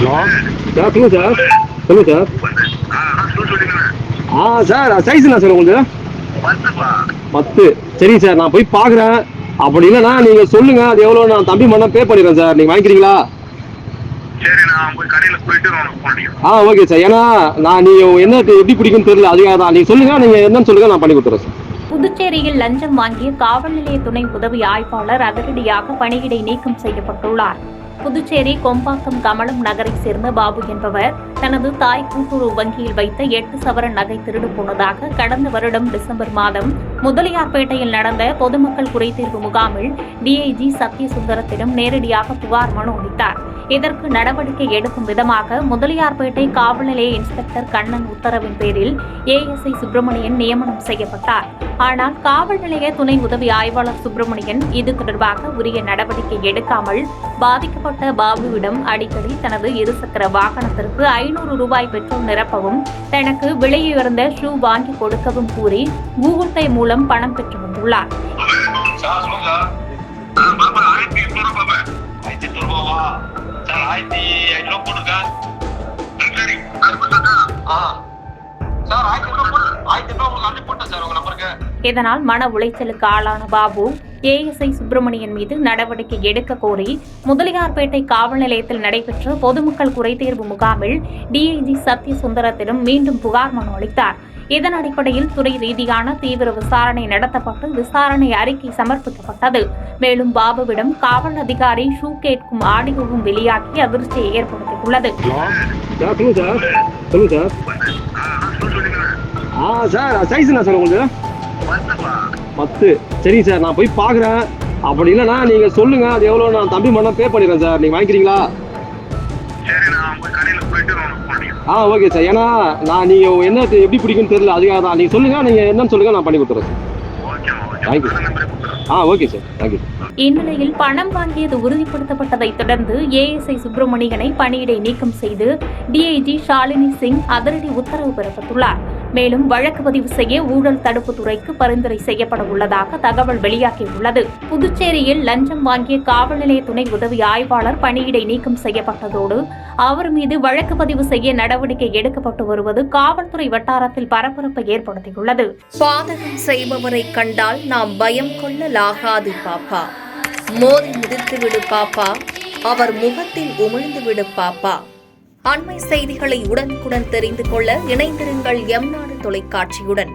Hello sir சொல்லுங்கள் sir சொல்லுங்கள் sir sir சைஸ்ண்ணா sir உங்களுக்கு 10. சரிங்க சார் நான் போய் பார்க்குறேன். அப்படி இல்லைண்ணா நீங்கள் சொல்லுங்கள் அது எவ்வளோ நான் தம்பி மண்ணா பே பண்ணிடுறேன் சார். நீங்கள் வாங்கிக்கிறீங்களா? Okay sir. ஏன்னா நான் நீங்கள் என்ன எப்படி பிடிக்கும்னு தெரியல, அதுக்காக தான். நீங்கள் சொல்லுங்கள், நீங்கள் என்னன்னு சொல்லுங்கள், நான் பண்ணி கொடுத்துறேன் சார். புதுச்சேரியில் லஞ்சம் வாங்கிய காவல் நிலைய துணை உதவி ஆய்வாளர் அதிரடியாக பணியிடை நீக்கம் செய்யப்பட்டுள்ளார். புதுச்சேரி கொம்பாக்கம் கமலம் நகரை சேர்ந்த பாபு என்பவர் தனது தாய் கூட்டுறவு வங்கியில் வைத்த 8 சவரன் நகை திருடு போனதாக கடந்த வருடம் டிசம்பர் மாதம் முதலியார்பேட்டையில் நடந்த பொதுமக்கள் குறைதீர்வு முகாமில் டிஐஜி சத்யசுந்தரத்திடம் நேரடியாக புகார் மனு அளித்தார். இதற்கு நடவடிக்கை எடுக்கும் விதமாக முதலியார்பேட்டை காவல் நிலைய இன்ஸ்பெக்டர் கண்ணன் உத்தரவின் பேரில் ஏஎஸ்ஐ சுப்பிரமணியன் நியமனம் செய்யப்பட்டார். ஆனால் காவல் நிலைய துணை உதவி ஆய்வாளர் சுப்பிரமணியன் இது தொடர்பாக உரிய நடவடிக்கை எடுக்காமல் பாதிக்கப்பட்ட பாபுவிடம் அடிக்கடி தனது இருசக்கர வாகனத்திற்கு 500 ரூபாய் பெட்ரோல் நிரப்பவும் தனக்கு விலையுயர்ந்த ஷூ வாங்கி கொடுக்கவும் கூறி கூகுள் பே மூலம் பணம் பெற்று வந்துள்ளார். இதனால் மன உளைச்சலுக்கு ஆளான பாபு ஏஎஸ்ஐ சுப்பிரமணியன் மீது நடவடிக்கை எடுக்க கோரி முதலியார்பேட்டை காவல் நிலையத்தில் நடைபெற்ற பொதுமக்கள் குறைதீர்வு முகாமில் டிஐஜி சத்யசுந்தரத்திடம் மீண்டும் புகார் மனு அளித்தார். இதன் அடிப்படையில் துறை ரீதியான தீவிர விசாரணை நடத்தப்பட்டு விசாரணை அறிக்கை சமர்ப்பிக்கப்பட்டது. மேலும் பாபுவிடம் காவல் அதிகாரி ஷூ கேட்கும் ஆடியோவும் வெளியாகி அதிர்ச்சியை ஏற்படுத்தியுள்ளது. சார் சைஸ்ண்ணா சார் உங்களுக்கு 10. சரிங்க சார் நான் போய் பார்க்குறேன். அப்படி இல்லைண்ணா நீங்கள் சொல்லுங்கள் அது எவ்வளோ நான் தம்பி மண்ணா பே பண்ணிடுறேன் சார். நீங்கள் வாங்கிக்கிறீங்களா? Okay sir. ஏன்னா நான் நீங்கள் என்ன எப்படி பிடிக்கும்னு தெரியல, அதுக்காக தான். நீங்கள் சொல்லுங்கள், நீங்கள் என்னன்னு சொல்லுங்கள், நான் பண்ணி கொடுத்துறேன் sir. Thank you. Okay sir. Thank you. இந்நிலையில் பணம் வாங்கியது உறுதிப்படுத்தப்பட்டதை தொடர்ந்து ஏஎஸ்ஐ சுப்பிரமணியனை பணியிடை நீக்கம் செய்து டிஐஜி ஷாலினி சிங் அதிரடி உத்தரவு பிறப்பித்துள்ளார். மேலும் வழக்கு பதிவு செய்ய ஊழல் தடுப்பு துறைக்கு பரிந்துரை செய்யப்பட உள்ளதாக தகவல் வெளியாகியுள்ளது. புதுச்சேரியில் லஞ்சம் வாங்கிய காவல் நிலைய துணை உதவி ஆய்வாளர் பணியிடை நீக்கம் செய்யப்பட்டதோடு அவர் மீது வழக்கு பதிவு செய்ய நடவடிக்கை எடுக்கப்பட்டு வருவது காவல்துறை வட்டாரத்தில் பரபரப்பை ஏற்படுத்தியுள்ளது. பாதகம் செய்பவரை கண்டால் நாம் பயம் கொள்ளலாகாது பாப்பா. மோதி மிதித்துவிடு பாப்பா, அவர் முகத்தில் உமிழ்ந்துவிடு பாப்பா. அண்மை செய்திகளை உடனுக்குடன் தெரிந்து கொள்ள இணைந்திருங்கள் எம் நாடு தொலைக்காட்சியுடன்.